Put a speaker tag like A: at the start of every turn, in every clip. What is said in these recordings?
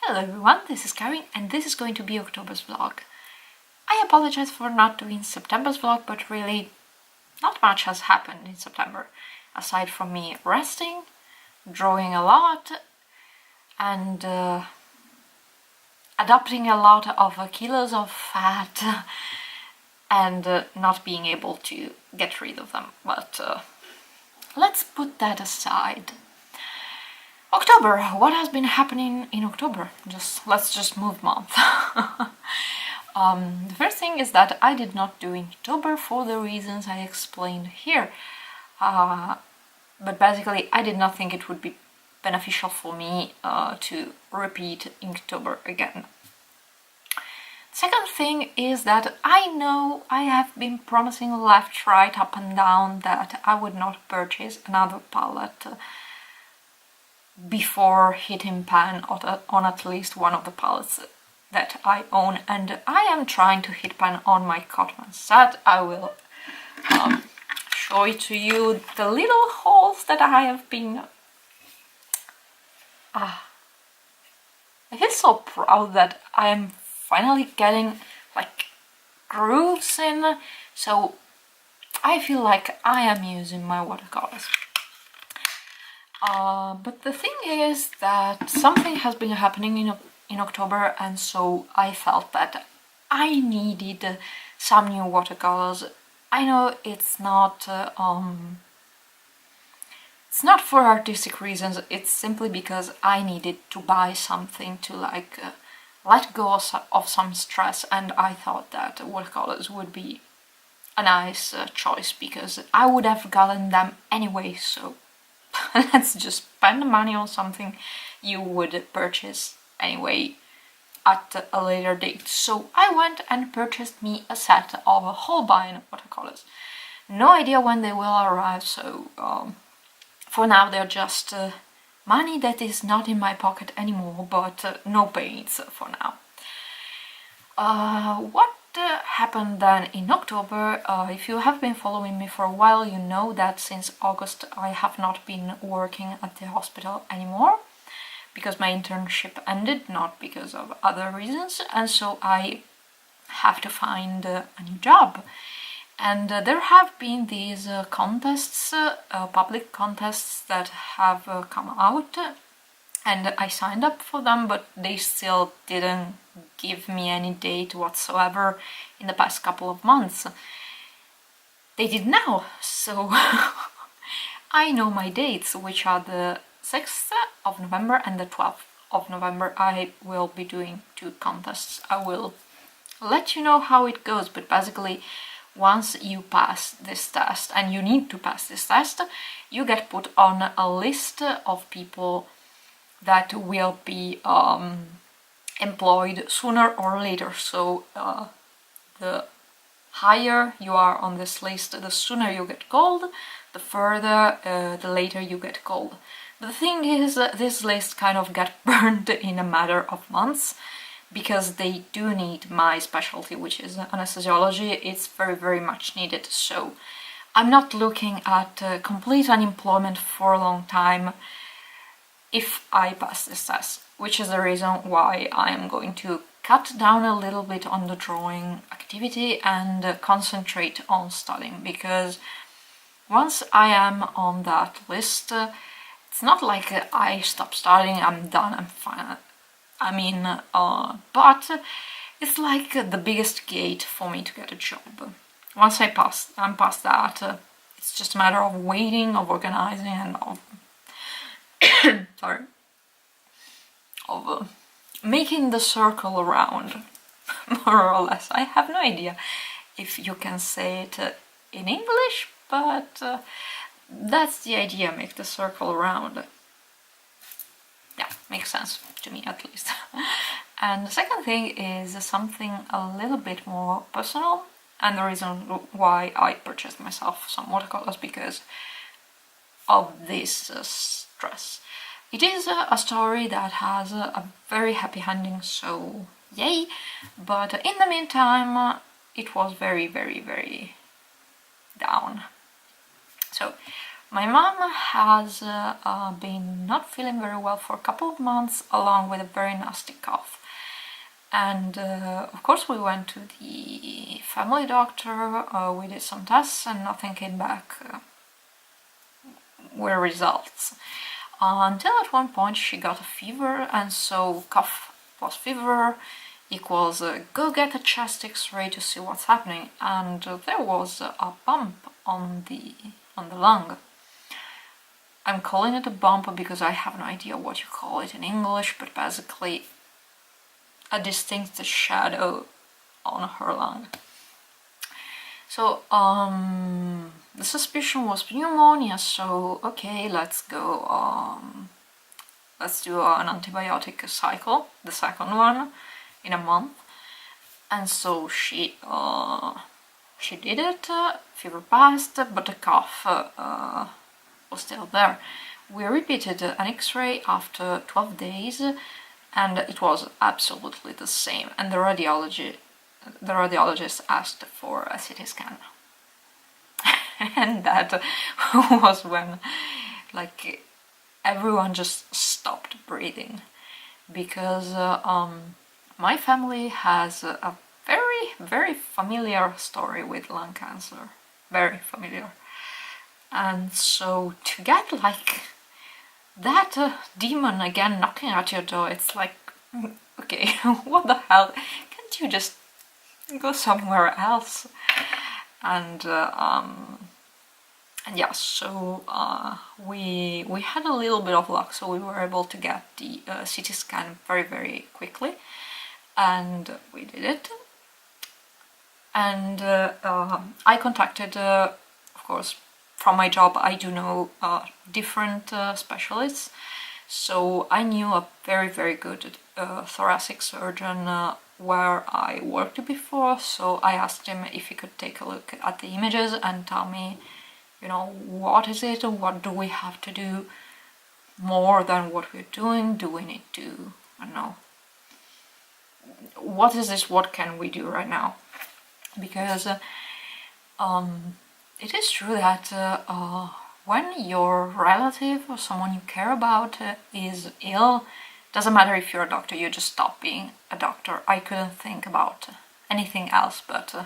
A: Hello everyone, this is Karin and this is going to be October's vlog. I apologize for not doing September's vlog, but really not much has happened in September, aside from me resting, drawing a lot, and adopting a lot of kilos of fat and not being able to get rid of them, but let's put that aside. October, what has been happening in October? Let's just move month. The first thing is that I did not do October for the reasons I explained here. But basically I did not think it would be beneficial for me to repeat October again. Second thing is that I know I have been promising left, right, up and down that I would not purchase another palette before hitting pan on at least one of the palettes that I own, and I am trying to hit pan on my Cotman set. I will show it to you, the little holes that I have been... I feel so proud that I am finally getting like grooves in, so I feel like I am using my watercolors. But the thing is that something has been happening in October, and so I felt that I needed some new watercolors. I know it's not for artistic reasons, it's simply because I needed to buy something to like let go of some stress, and I thought that watercolors would be a nice choice because I would have gotten them anyway, so let's just spend the money on something you would purchase anyway at a later date. So I went and purchased me a set of Holbein watercolors. No idea when they will arrive, so for now they're just money that is not in my pocket anymore, but no paints for now. What happened then in October? If you have been following me for a while, you know that since August I have not been working at the hospital anymore because my internship ended, not because of other reasons, and so I have to find a new job. And there have been these contests, public contests that have come out, and I signed up for them, but they still didn't give me any date whatsoever in the past couple of months. They did now, so I know my dates, which are the 6th of November and the 12th of November. I will be doing 2 contests. I will let you know how it goes, but basically once you pass this test, and you need to pass this test, you get put on a list of people that will be employed sooner or later. So the higher you are on this list, the sooner you get called, the further, the later you get called. But the thing is, this list kind of got burned in a matter of months, because they do need my specialty, which is anesthesiology. It's very, very much needed. So I'm not looking at complete unemployment for a long time if I pass this test, which is the reason why I am going to cut down a little bit on the drawing activity and concentrate on studying, because once I am on that list, it's not like I stop studying, I'm done, I'm fine. I mean, but it's like the biggest gate for me to get a job. Once I'm past that, it's just a matter of waiting, of organizing, and of sorry, of making the circle around, more or less. I have no idea if you can say it in English, but that's the idea, make the circle around. Yeah, makes sense to me at least. And the second thing is something a little bit more personal, and the reason why I purchased myself some watercolors because of this stress. It is a story that has a very happy ending, so yay, but in the meantime it was very, very, very down. So My mom has been not feeling very well for a couple of months, along with a very nasty cough. And of course we went to the family doctor, we did some tests and nothing came back with results. Until at one point she got a fever, and so cough plus fever equals go get a chest x-ray to see what's happening, and there was a bump on the lung. I'm calling it a bump because I have no idea what you call it in English, but basically a distinct shadow on her lung. So the suspicion was pneumonia, so okay, let's go, let's do an antibiotic cycle, the second one, in a month. And so she did it, fever passed, but the cough was still there. We repeated an x-ray after 12 days, and it was absolutely the same, and the radiologist asked for a CT scan. And that was when, like, everyone just stopped breathing, because my family has a very, very familiar story with lung cancer, very familiar. And so to get like that demon again knocking at your door, it's like, okay, what the hell? Can't you just go somewhere else? And yeah, so we had a little bit of luck, so we were able to get the CT scan very, very quickly, and we did it. And I contacted, of course, from my job I do know different specialists, so I knew a very, very good thoracic surgeon where I worked before, so I asked him if he could take a look at the images and tell me, you know, what is it, what do we have to do more than what we're doing, do we need to, I don't know, what is this, what can we do right now? Because it is true that when your relative or someone you care about is ill, doesn't matter if you're a doctor, you just stop being a doctor. I couldn't think about anything else but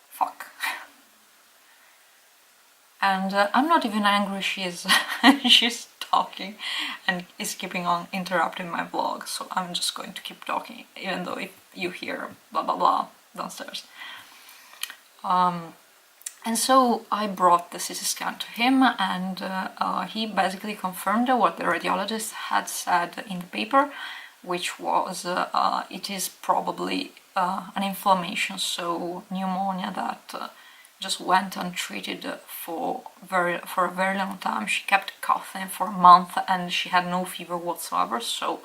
A: fuck. And I'm not even angry, she's talking and is keeping on interrupting my vlog, so I'm just going to keep talking, even though if you hear blah blah blah downstairs. And so I brought the CT scan to him, and he basically confirmed what the radiologist had said in the paper, which was it is probably an inflammation, so pneumonia that just went untreated for a very long time. She kept coughing for a month and she had no fever whatsoever, so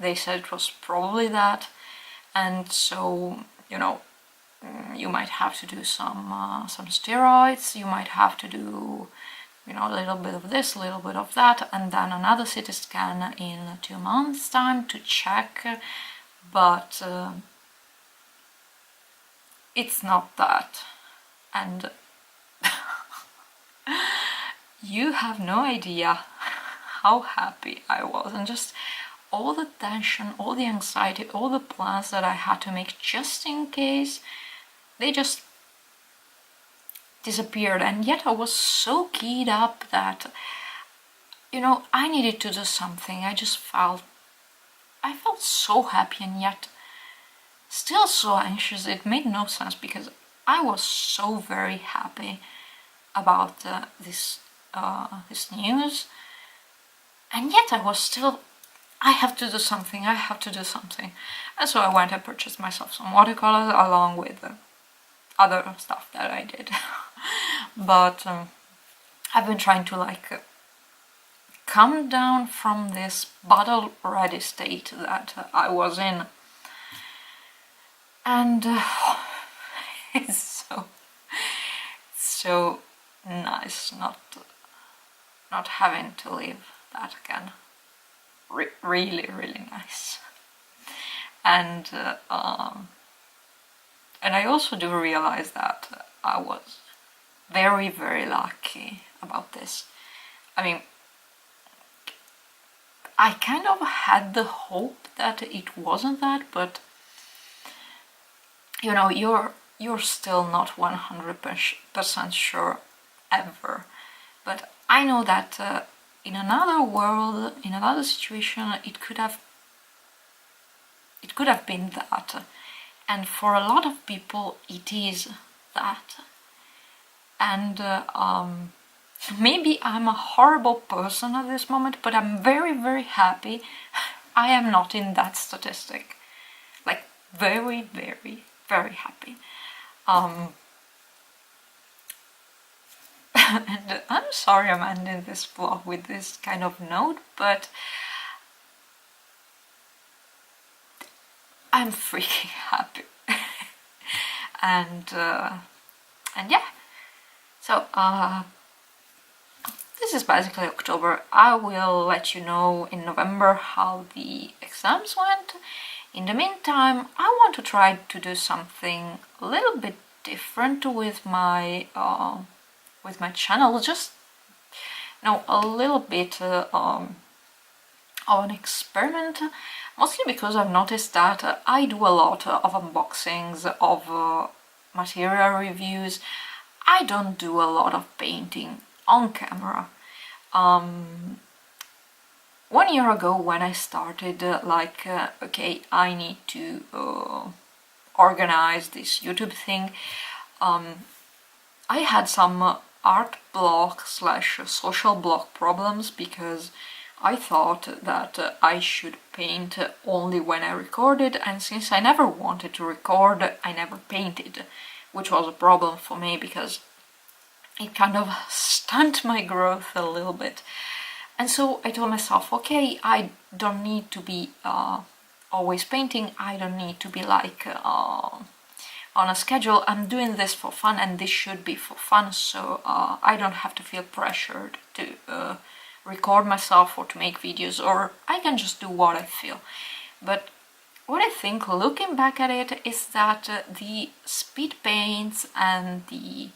A: they said it was probably that. And so, you know, you might have to do some steroids, you might have to do, you know, a little bit of this, a little bit of that, and then another CT scan in 2 months' time to check, but it's not that. And you have no idea how happy I was, and just all the tension, all the anxiety, all the plans that I had to make just in case, they just disappeared. And yet I was so keyed up that, you know, I needed to do something. I felt so happy and yet still so anxious. It made no sense because I was so very happy about this news, and yet I was still, I have to do something, I have to do something. And so I went and purchased myself some watercolors along with other stuff that I did. But I've been trying to like come down from this battle-ready state that I was in. And it's so nice not having to live that again. Really, really nice. And I also do realize that I was very, very lucky about this. I mean, I kind of had the hope that it wasn't that, but you know, you're still not 100% sure ever. But I know that in another world, in another situation, it could have been that. And for a lot of people, it is that. And maybe I'm a horrible person at this moment, but I'm very, very happy I am not in that statistic. Like, very, very, very happy. And I'm sorry I'm ending this vlog with this kind of note, but I'm freaking happy. and yeah, so this is basically October. I will let you know in November how the exams went. In the meantime, I want to try to do something a little bit different with my channel, just a little bit of an experiment, mostly because I've noticed that I do a lot of unboxings, of material reviews. I don't do a lot of painting on camera. 1 year ago, when I started, okay, I need to organize this YouTube thing, I had some art block / social block problems, because I thought that I should paint only when I recorded, and since I never wanted to record, I never painted, which was a problem for me because it kind of stunted my growth a little bit. And so I told myself, okay, I don't need to be always painting, I don't need to be like on a schedule. I'm doing this for fun, and this should be for fun, so I don't have to feel pressured to record myself or to make videos, or I can just do what I feel. But what I think, looking back at it, is that the speed paints and the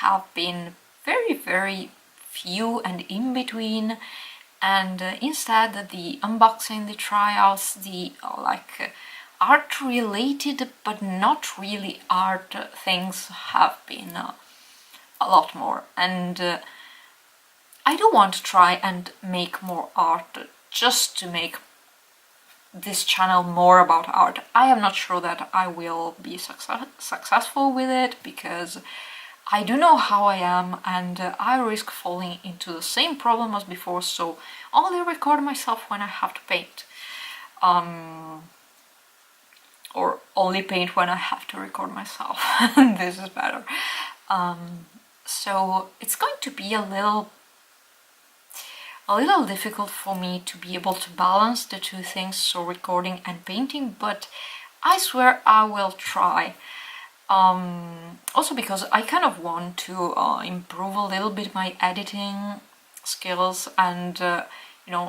A: have been very, very few and in between, and instead the unboxing, the tryouts, the art related but not really art things have been a lot more. And I do want to try and make more art, just to make this channel more about art. I am not sure that I will be successful with it, because I do know how I am, and I risk falling into the same problem as before, so only record myself when I have to paint. Or only paint when I have to record myself. This is better. So it's going to be a little difficult for me to be able to balance the two things, so recording and painting, but I swear I will try. Also because I kind of want to improve a little bit my editing skills, and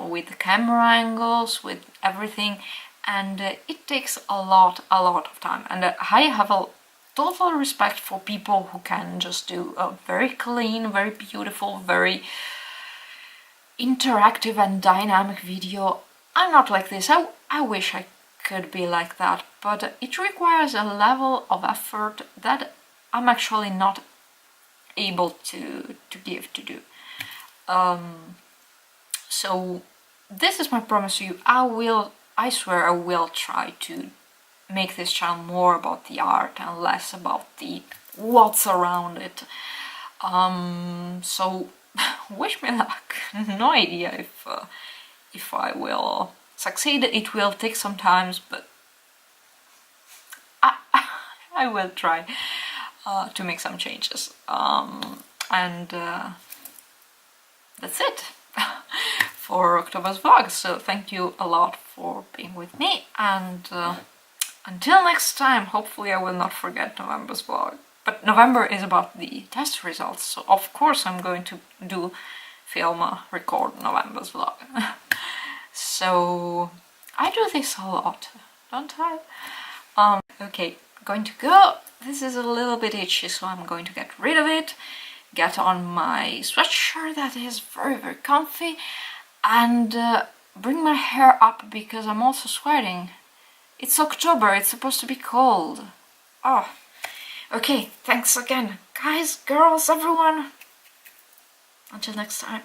A: with the camera angles, with everything, and it takes a lot of time, and I have a total respect for people who can just do a very clean, very beautiful, very interactive and dynamic video. I'm not like this. I wish I could be like that, but it requires a level of effort that I'm actually not able to do. So this is my promise to you. I swear I will try to make this channel more about the art and less about the what's around it. So wish me luck. No idea if I will succeed. It will take some time, but I will try to make some changes. And that's it for October's vlog. So thank you a lot for being with me, and until next time, hopefully I will not forget November's vlog. But November is about the test results, so of course I'm going to record November's vlog. So I do this a lot, don't I? Okay, going to go. This is a little bit itchy, so I'm going to get rid of it, get on my sweatshirt that is very, very comfy, and bring my hair up because I'm also sweating. It's October, it's supposed to be cold. Oh, okay, thanks again. Guys, girls, everyone. Until next time.